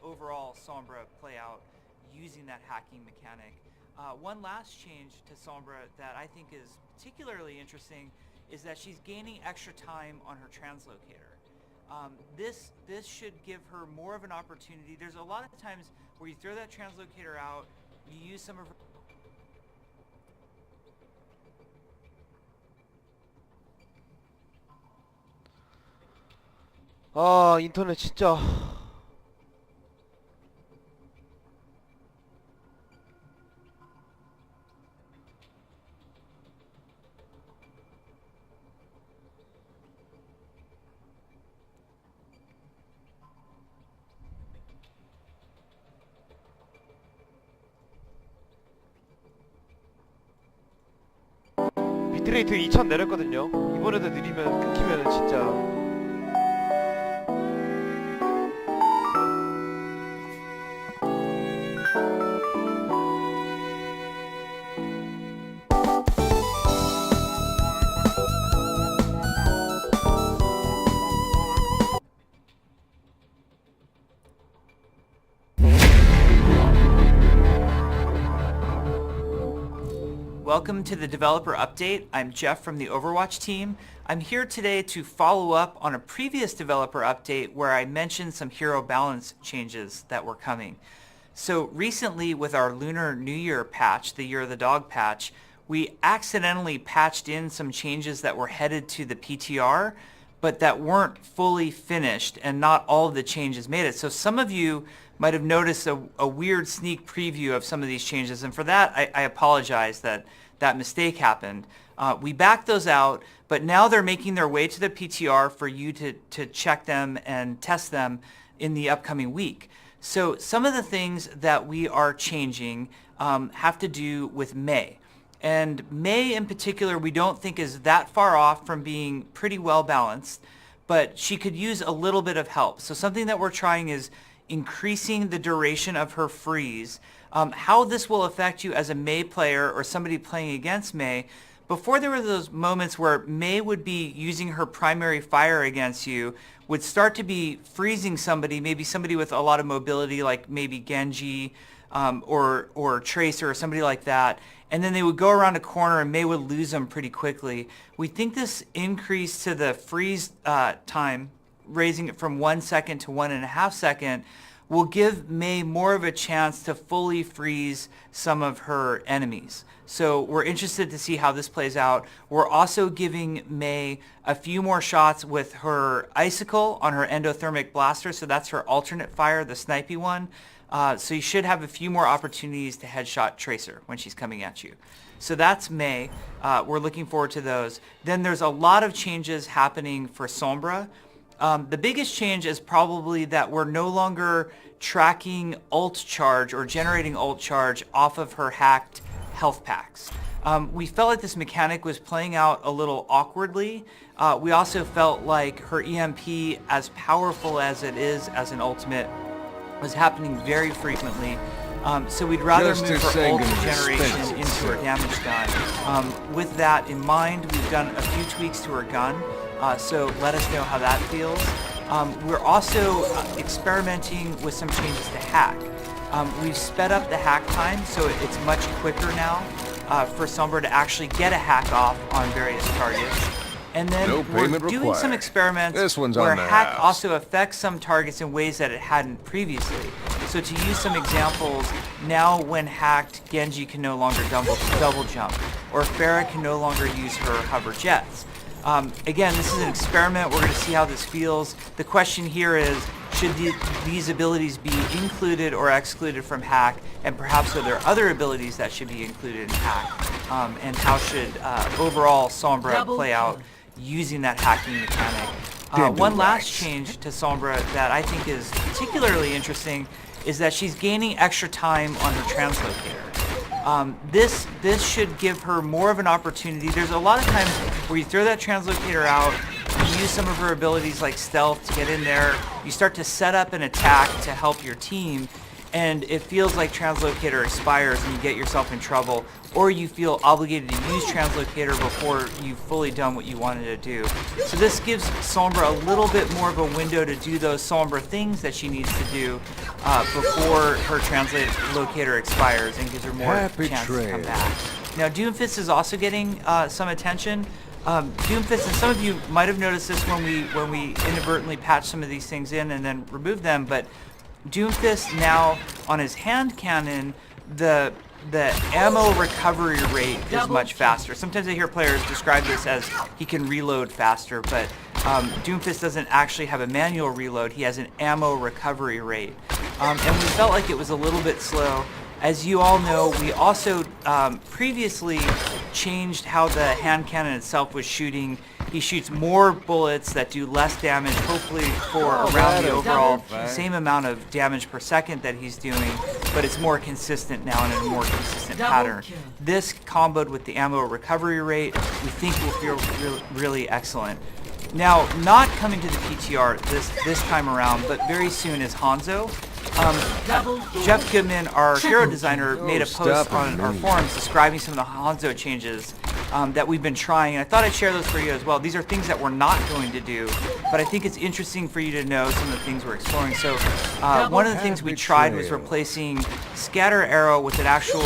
overall Sombra play out using that hacking mechanic. One last change to Sombra that I think is particularly interesting is that she's gaining extra time on her translocator. This should give her more of an opportunity. There's a lot of times where you throw that translocator out, you use some of her 아, 인터넷 진짜. 비트레이트 2000 내렸거든요. 이번에도 느리면 끊기면 진짜. Welcome to the developer update. I'm Jeff from the Overwatch team. I'm here today to follow up on a previous developer update where I mentioned some hero balance changes that were coming. So recently with our Lunar New Year patch, the Year of the Dog patch, we accidentally patched in some changes that were headed to the PTR, but that weren't fully finished and not all of the changes made it. So some of you might have noticed a weird sneak preview of some of these changes, and for that I apologize that that mistake happened. We backed those out, but now they're making their way to the PTR for you to check them and test them in the upcoming week. So some of the things that we are changing have to do with May. And May in particular we don't think is that far off from being pretty well balanced, but she could use a little bit of help. So something that we're trying is increasing the duration of her freeze. How this will affect you as a May player or somebody playing against May, before there were those moments where May would be using her primary fire against you, would start to be freezing somebody, maybe somebody with a lot of mobility like maybe Genji or Tracer or somebody like that, and then they would go around a corner and May would lose them pretty quickly. We think this increase to the freeze time, raising it from 1 second to 1.5 seconds, will give May more of a chance to fully freeze some of her enemies. So we're interested to see how this plays out. We're also giving May a few more shots with her Icicle on her endothermic blaster, so that's her alternate fire, the snipey one. So you should have a few more opportunities to headshot Tracer when she's coming at you. So that's May. We're looking forward to those. Then there's a lot of changes happening for Sombra. The biggest change is probably that we're no longer tracking ult charge or generating ult charge off of her hacked health packs. We felt like this mechanic was playing out a little awkwardly. We also felt like her EMP, as powerful as it is as an ultimate, was happening very frequently. So we'd rather move her ult generation into her damage gun. With that in mind, we've done a few tweaks to her gun. So let us know how that feels. We're also experimenting with some changes to hack. We've sped up the hack time, so it's much quicker now for Sombra to actually get a hack off on various targets. And then we're doing some experiments where hack also affects some targets in ways that it hadn't previously. So to use some examples, now when hacked, Genji can no longer double jump, or Pharah can no longer use her hover jets. Again, this is an experiment. We're going to see how this feels. The question here is, should these abilities be included or excluded from hack, and perhaps are there other abilities that should be included in hack, and how should overall Sombra play out using that hacking mechanic. One last change to Sombra that I think is particularly interesting is that she's gaining extra time on her translocator. This should give her more of an opportunity. There's a lot of times where you throw that translocator out, you use some of her abilities like stealth to get in there, you start to set up an attack to help your team, and it feels like translocator expires and you get yourself in trouble, or you feel obligated to use translocator before you've fully done what you wanted to do. So this gives Sombra a little bit more of a window to do those Sombra things that she needs to do before her translocator expires, and gives her more chance to come back. Now Doomfist is also getting some attention. Doomfist, and some of you might have noticed this when we inadvertently patched some of these things in and then removed them, but Doomfist now on his hand cannon, the ammo recovery rate is much faster. Sometimes I hear players describe this as he can reload faster, but Doomfist doesn't actually have a manual reload. He has an ammo recovery rate. And we felt like it was a little bit slow. As you all know, we also previously changed how the hand cannon itself was shooting. He shoots more bullets that do less damage, hopefully for around the overall same amount of damage per second that he's doing, but it's more consistent now and in a more consistent pattern. This comboed with the ammo recovery rate, we think will feel really excellent. Now, not coming to the PTR this time around, but very soon is Hanzo. Jeff Goodman, our hero designer, made a post on our forums describing some of the Hanzo changes that we've been trying, and I thought I'd share those for you as well. These are things that we're not going to do, but I think it's interesting for you to know some of the things we're exploring. So one of the things we tried was replacing Scatter Arrow with an actual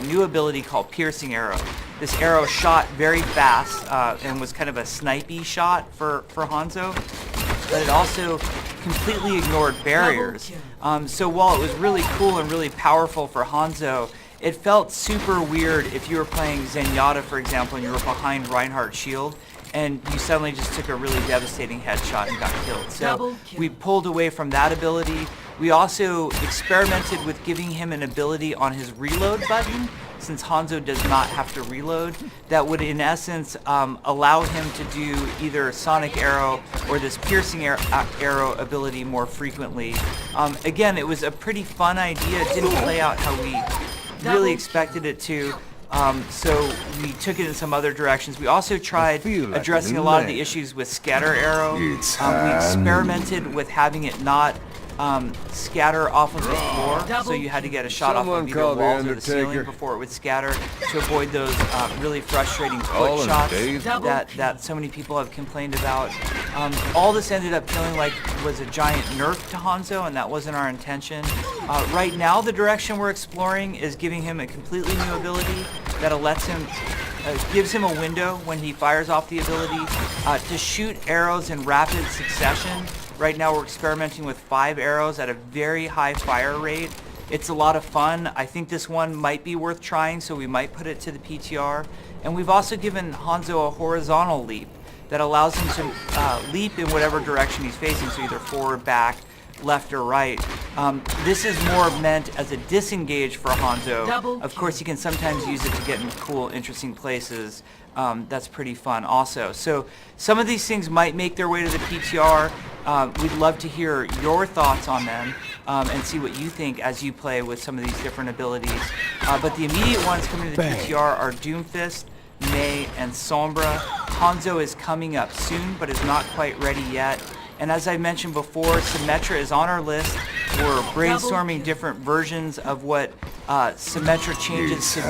new ability called Piercing Arrow. This arrow shot very fast and was kind of a snipey shot for Hanzo, but it also completely ignored barriers. So while it was really cool and really powerful for Hanzo, it felt super weird if you were playing Zenyatta, for example, and you were behind Reinhardt's shield, and you suddenly just took a really devastating headshot and got killed. So we pulled away from that ability. We also experimented with giving him an ability on his reload button, since Hanzo does not have to reload, that would in essence allow him to do either Sonic Arrow or this Piercing Arrow ability more frequently. Again, it was a pretty fun idea. It didn't play out how we really expected it to. So we took it in some other directions. We also tried addressing a lot of the issues with Scatter Arrow. We experimented with having it not scatter off of the floor, so you had to get a shot off of either walls or the ceiling before it would scatter, to avoid those really frustrating foot shots that so many people have complained about. All this ended up feeling like was a giant nerf to Hanzo, and that wasn't our intention. Right now the direction we're exploring is giving him a completely new ability that lets him gives him a window when he fires off the ability to shoot arrows in rapid succession. Right now we're experimenting with 5 arrows at a very high fire rate. It's a lot of fun. I think this one might be worth trying, so we might put it to the PTR. And we've also given Hanzo a horizontal leap that allows him to leap in whatever direction he's facing, so either forward, back, left, or right. This is more meant as a disengage for Hanzo. Of course, you can sometimes use it to get in cool, interesting places. That's pretty fun also. So some of these things might make their way to the PTR. We'd love to hear your thoughts on them and see what you think as you play with some of these different abilities. But the immediate ones coming to the PTR are Doomfist, May, and Sombra. Hanzo is coming up soon, but is not quite ready yet. And as I mentioned before, Symmetra is on our list. We're brainstorming different versions of what Symmetra changes to be.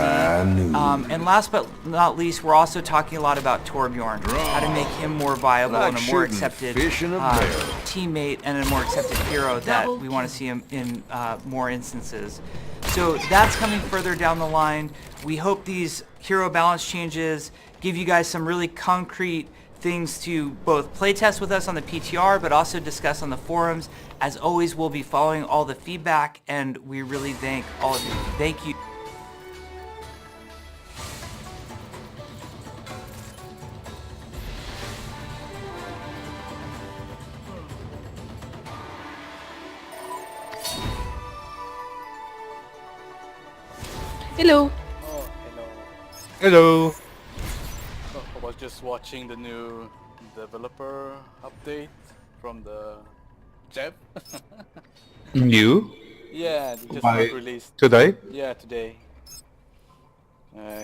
And last but not least, we're also talking a lot about Torbjorn, how to make him more viable and a more accepted teammate and a more accepted hero that we want to see him in more instances. So that's coming further down the line. We hope these hero balance changes give you guys some really concrete things to both playtest with us on the PTR, but also discuss on the forums. As always, we'll be following all the feedback, and we really thank all of you. Thank you. Hello. Oh, hello. Hello. I was just watching the new developer update from the Jeff. New? Yeah, they just By got released. today? Yeah, today.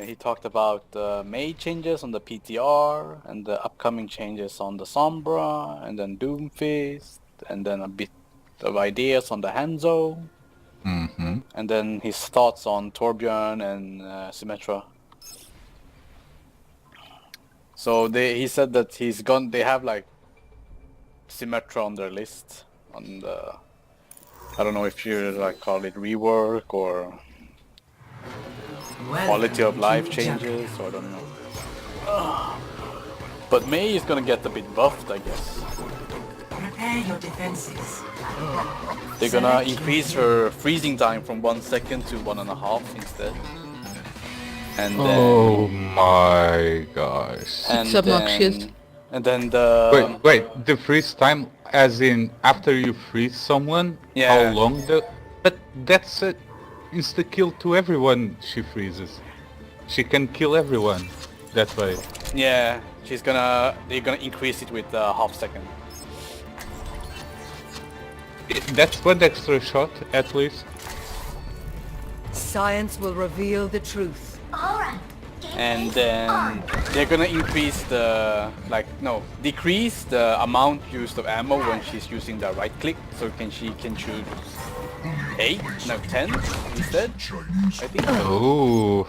He talked about May changes on the PTR and the upcoming changes on the Sombra and then Doomfist and then a bit of ideas on the Hanzo. and then his thoughts on Torbjörn and Symmetra. So he said that they have like Symmetra on their list on the, I don't know if you like call it rework or quality of life changes, or I don't know. But May is gonna get a bit buffed, I guess. Prepare your defenses. They're gonna increase her freezing time from 1 second to 1.5 instead. And then, Oh my gosh. and It's obnoxious. then, and then the Wait, the freeze time as in after you freeze someone? Yeah. How long but that's a insta kill to everyone she freezes. She can kill everyone that way. yeah, they're gonna increase it with half second. That's one extra shot at least. Science will reveal the truth. And then they're gonna increase decrease the amount used of ammo when she's using the right click, so she can choose 10 instead, I think. Oh.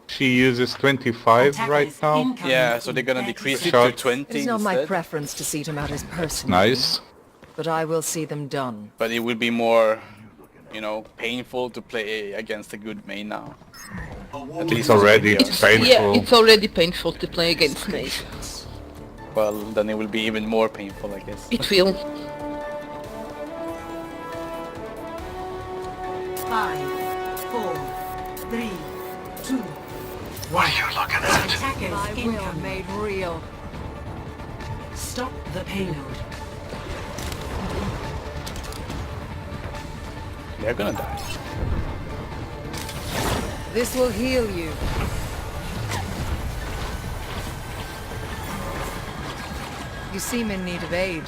She uses 25 right now. Yeah, so they're gonna decrease it to Shot. 20 It is not my instead. preference to see to matters personally, Nice. but I will see them done. But it will be more, painful to play against a good main now. At It's least already painful. Yeah, it's already painful to play against me. Well, then it will be even more painful, I guess. It will. 5, 4, 3, 2. What are you looking at? Attackers my will made real. Stop the payload. They're gonna die. This will heal you. You seem in need of aid.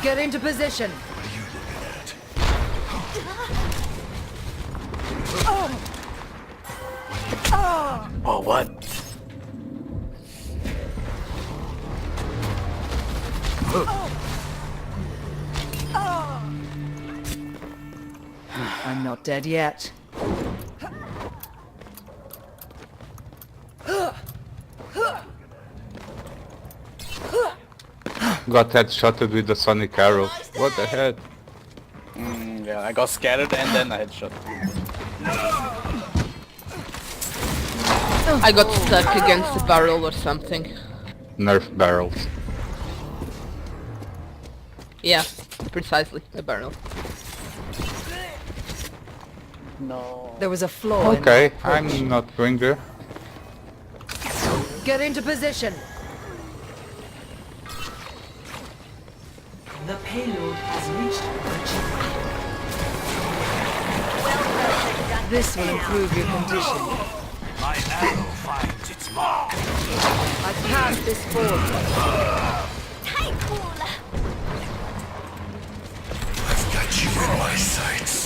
Get into position. Oh, what? I'm not dead yet. Got headshotted with the sonic arrow. What the heck? Yeah, I got scattered and then I headshot. I got stuck against a barrel or something. Nerf barrels. Yeah, precisely, a barrel. No. There was a flaw in Okay, my approach. I'm not going there. Get into position. The payload has reached the This will improve your condition. My arrow finds its mark. I passed this forward. I've got you in my sights.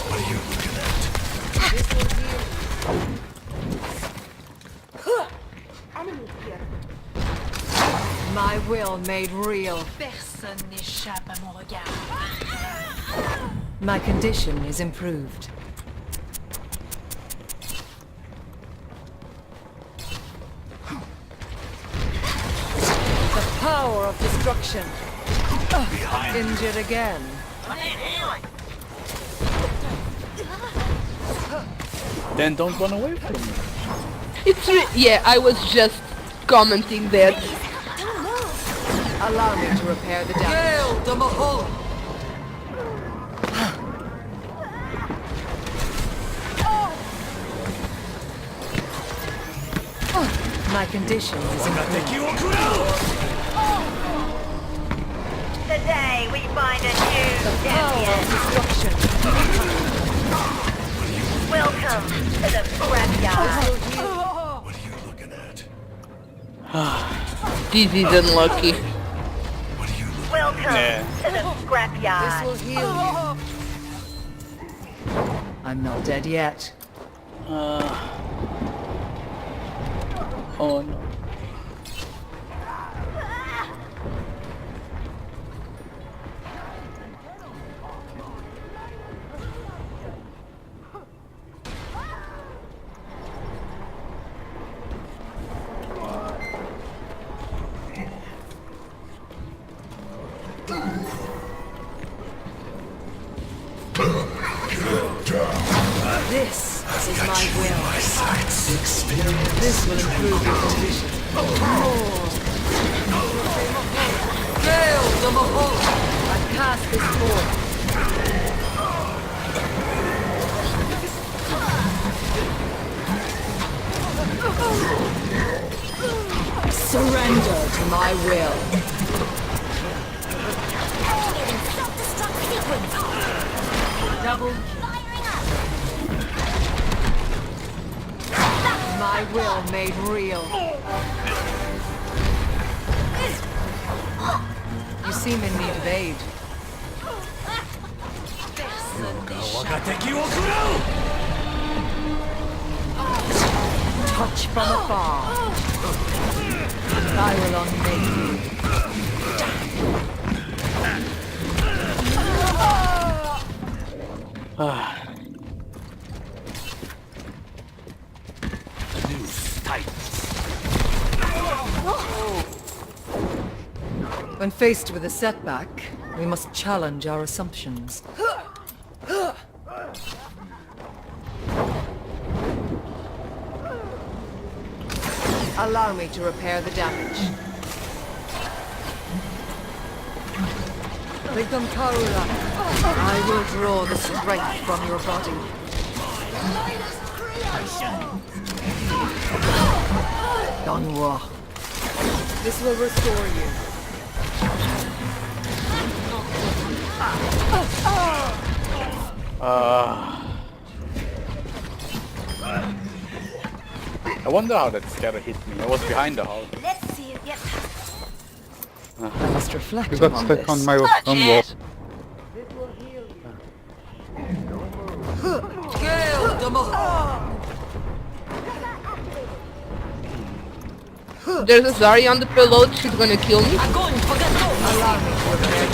What are you looking at? My will made real. Personne n'échappe à mon regard. My condition is improved. The power of destruction. Injured again. Then don't run away from me. Yeah, I was just commenting that. Allow me to repair the damage. My condition is improved. Today we find a new Power champion. of destruction. Welcome to the scrapyard. What are you looking at? This is unlucky. What are you looking Welcome Yeah. to the This scrapyard. will heal you. I'm not dead yet. Oh no. This is Got my you in will. my sights. Experience. This will improve your condition. Hail the Mahal! I cast this forth. Surrender to my will. Double. My will made real. You seem in need of aid. Touch from afar. I will unmake you. When faced with a setback, we must challenge our assumptions. Allow me to repair the damage. Become Karula. I will draw the strength from your body. Donwa. This will restore you. I wonder how that scatter hit me. I was behind the house. Let's see it get I must reflect You got on stuck this. on my own wall. Gale the Mahal! There's a Zari on the payload, she's gonna kill me. Allow me to repair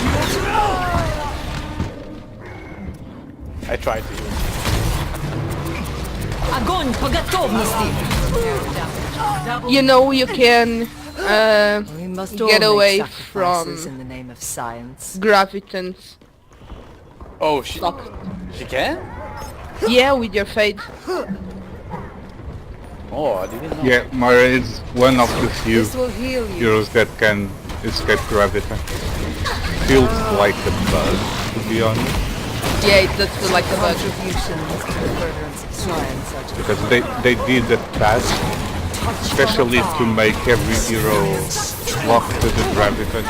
I tried to use it. Огонь по готовности! Double. You know you can We must all get make away sacrifices from in the name of science. gravitons. Oh, she Fuck. she can? Yeah, with your fate. Oh, I didn't know. Yeah, Mara is one of the few This will heal you. heroes that can escape gravity. Feels like a bug, to be honest. Yeah, it does feel like a bug. Contributions to the furtherance of science are to be Because they did that task, especially to make every hero lock to the graviton.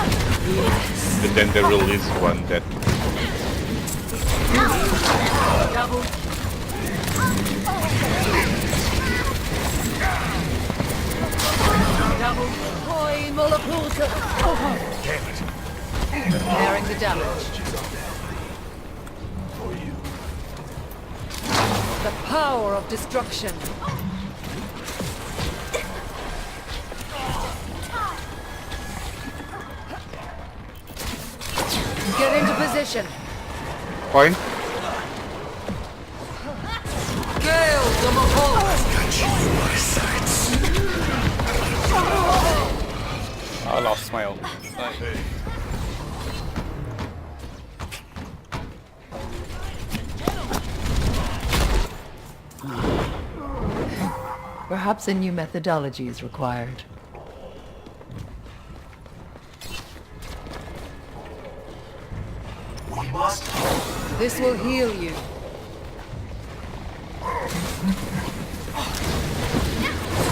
And then they released one that double. Double. Oi, Molapulta! Damn it. Repairing the damage. The power of destruction. Get into position. point. Gale the Mahal! Got you in my sights. I lost my own. Perhaps a new methodology is required. We must This will heal you.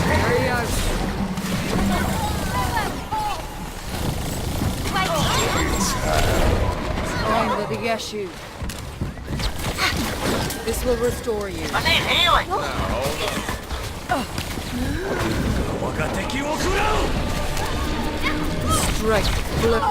Hurry out. Time with the Yeshu. This will restore you. Strike. Flip.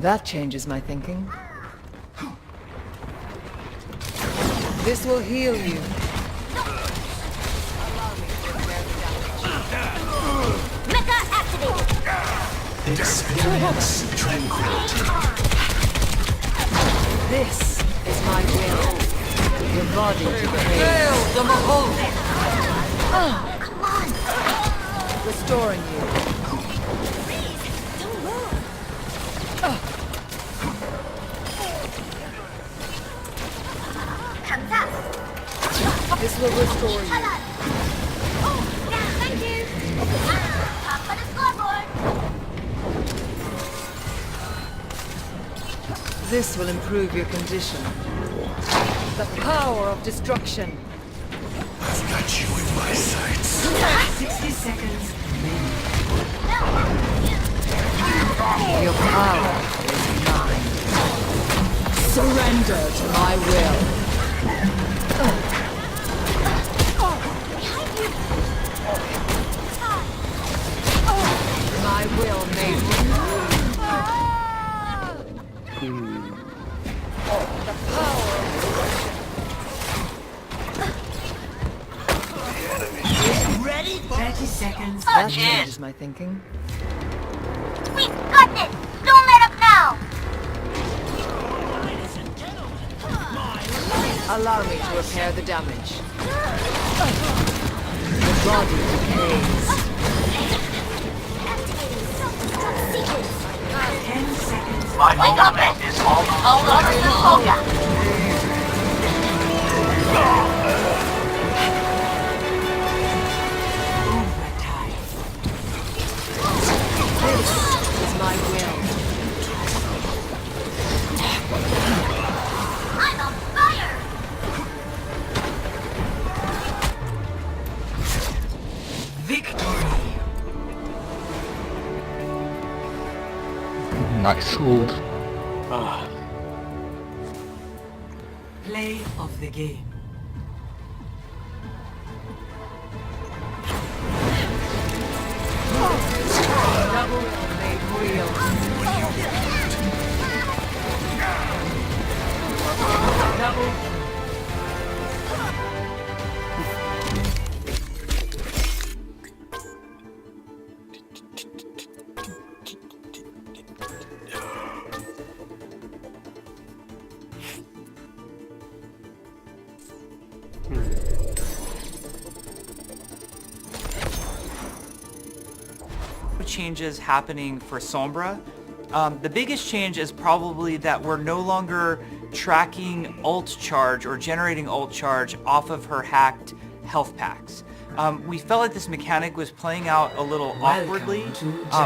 That changes my thinking. This will heal you. Mecha activated. Experience tranquility. This is my will. Your body decays. Come on. Restoring you. Please, don't move. This will restore you. Oh, yeah, thank you. Top of the scoreboard. This will improve your condition. The power of destruction. I've got you in my sights. 60 seconds. Your power is mine. Surrender to my will. My will made me. The power of Ready? 30 seconds. that changes my thinking. We got this. Don't let up now. Allow me to repair the damage. The body decays. 10 seconds. My ultimate is all over the Olga. This is my will. I'm on fire. Victory. Nice hold. Play of the game. Double made real. Double. Changes happening for Sombra. The biggest change is probably that we're no longer tracking ult charge or generating ult charge off of her hacked health packs. We felt like this mechanic was playing out a little awkwardly.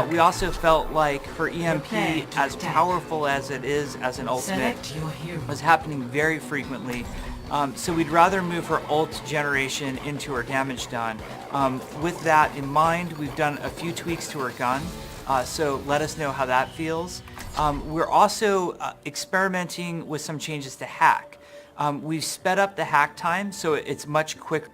We also felt like her EMP, as powerful as it is as an ultimate, was happening very frequently. So we'd rather move her ult generation into her damage done. With that in mind, we've done a few tweaks to her gun, so let us know how that feels. We're also experimenting with some changes to hack. We've sped up the hack time so it's much quicker.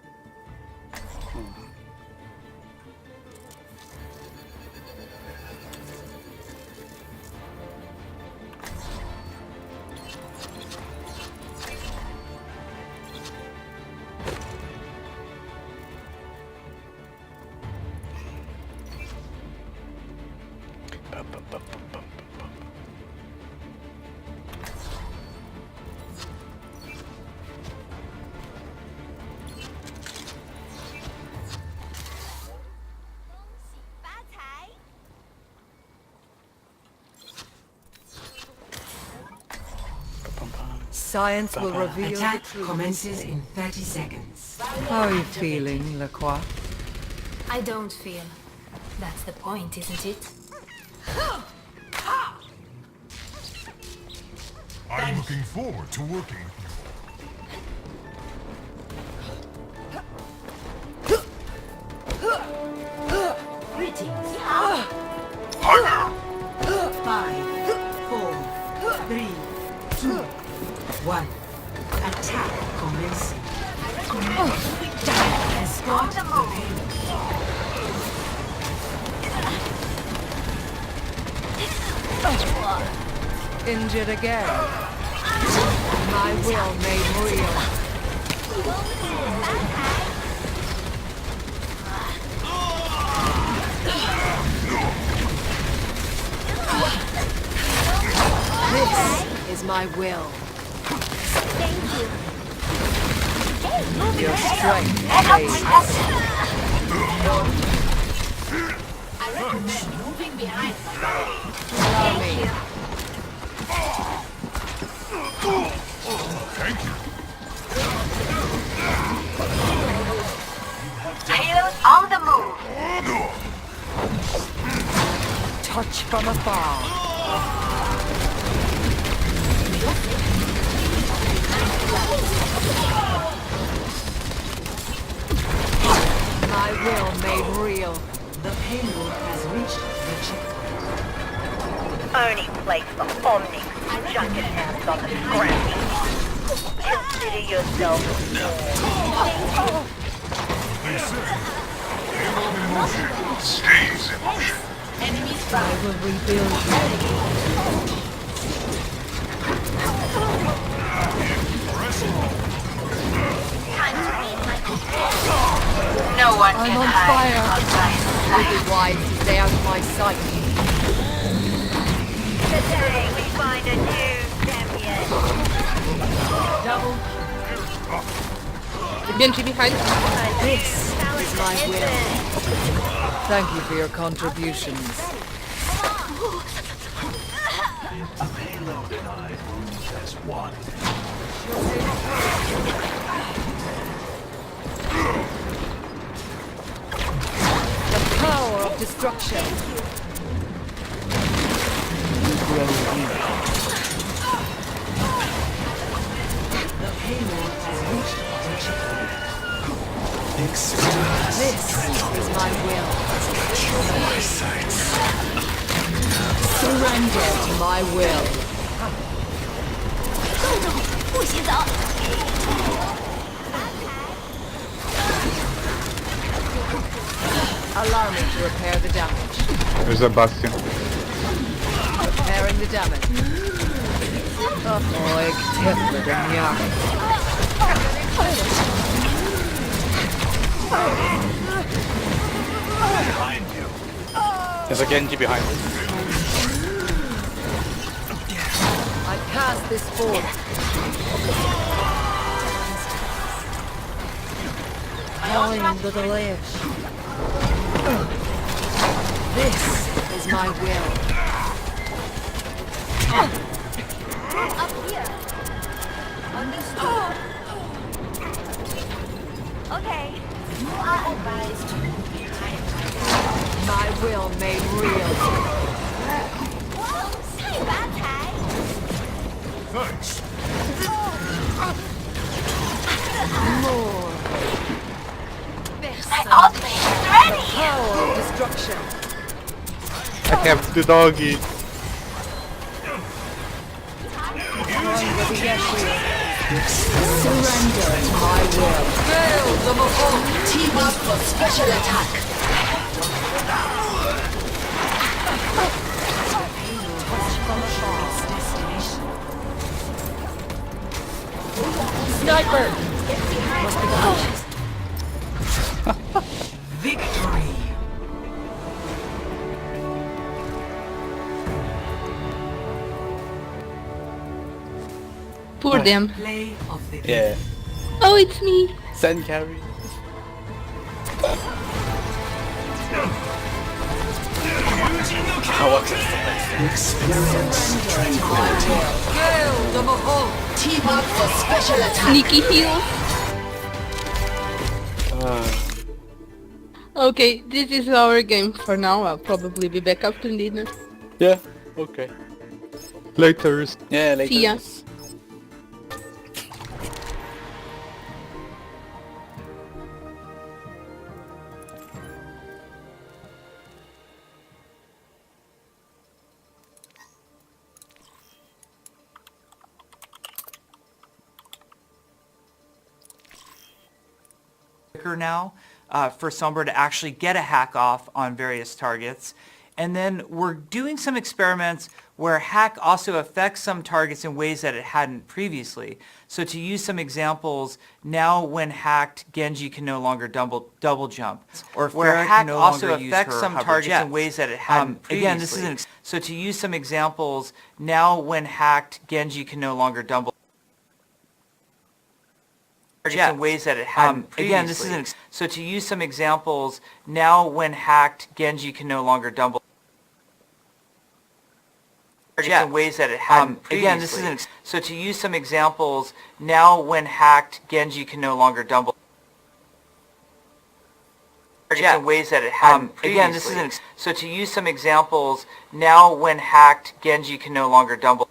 Science will reveal Attack the truth. commences in 30 seconds. How are you feeling, Lacroix? I don't feel. That's the point, isn't it? I'm looking forward to working with you. Greetings. 5, 4, 3, 2, 1. Attack commencing. Escort the payload. injured again. My will made real. This is my will. Thank you. Your strength fades. I recommend moving behind. Allow me. Thank you. Healers on the move. Touch from afar. My will made real. The payload has reached the checkpoint. Only place for Omnics, junket hands on the scratch. Consider yourself They say, payload in motion stays in motion. enemies I will rebuild you. No one I'm can on hide. fire. Would be wise to stay out of my sight. Today we find a new champion. Double. BNG behind. This is my will. Thank you for your contributions. A payload and I move as one. The power of destruction. You grow weak. The payload has reached the checkpoint. This is my will. My sights. Surrender to my will. 不洗澡。 Allow me to repair the damage. There's a bastion. Repairing the damage. Oh, ik tippelde den jagen. Behind you. There's a Genji behind me. I cast this forth. Find the delish. This is my will. Up here. Understood. Okay. You are advised to move behind. My will made real. Say that, Ty. Thanks. More. My ultimate is ready. Power of destruction. I have the doggy. Under the ashes. Surrender to my will. Fail the Mahal. Team up for special attack. Sniper! Victory! Poor them. Play of the game. Yeah. Oh, it's me. Send carry. What's this? Fail the Mahal. Team up for special attack. Sneaky heal. Okay, this is our game for now. I'll probably be back after dinner. Yeah, okay. Later. Yeah, later. See ya. Now for Sombra to actually get a hack off on various targets. And then we're doing some experiments where hack also affects some targets in ways that it hadn't previously. So to use some examples, now when hacked, Genji can no longer double jump, or where Farah hack can no also longer use affects her some hover targets jets. in ways that it hadn't previously. Again, this is So to use some examples, now when hacked, Genji can no longer double jets in ways that it hadn't previously. Again, this is So to use some examples, now when hacked, Genji can no longer double jets in ways that it hadn't previously. Again, this is So to use some examples, now when hacked, Genji can no longer double jets in ways that it hadn't previously. Again, this is So to use some examples, now when hacked, Genji can no longer double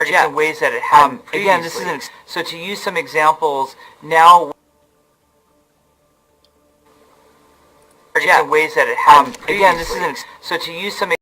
jets in ways that it hadn't previously. Again, this is So to use some examples, now in ways that it hadn't previously. Again, this is So to use some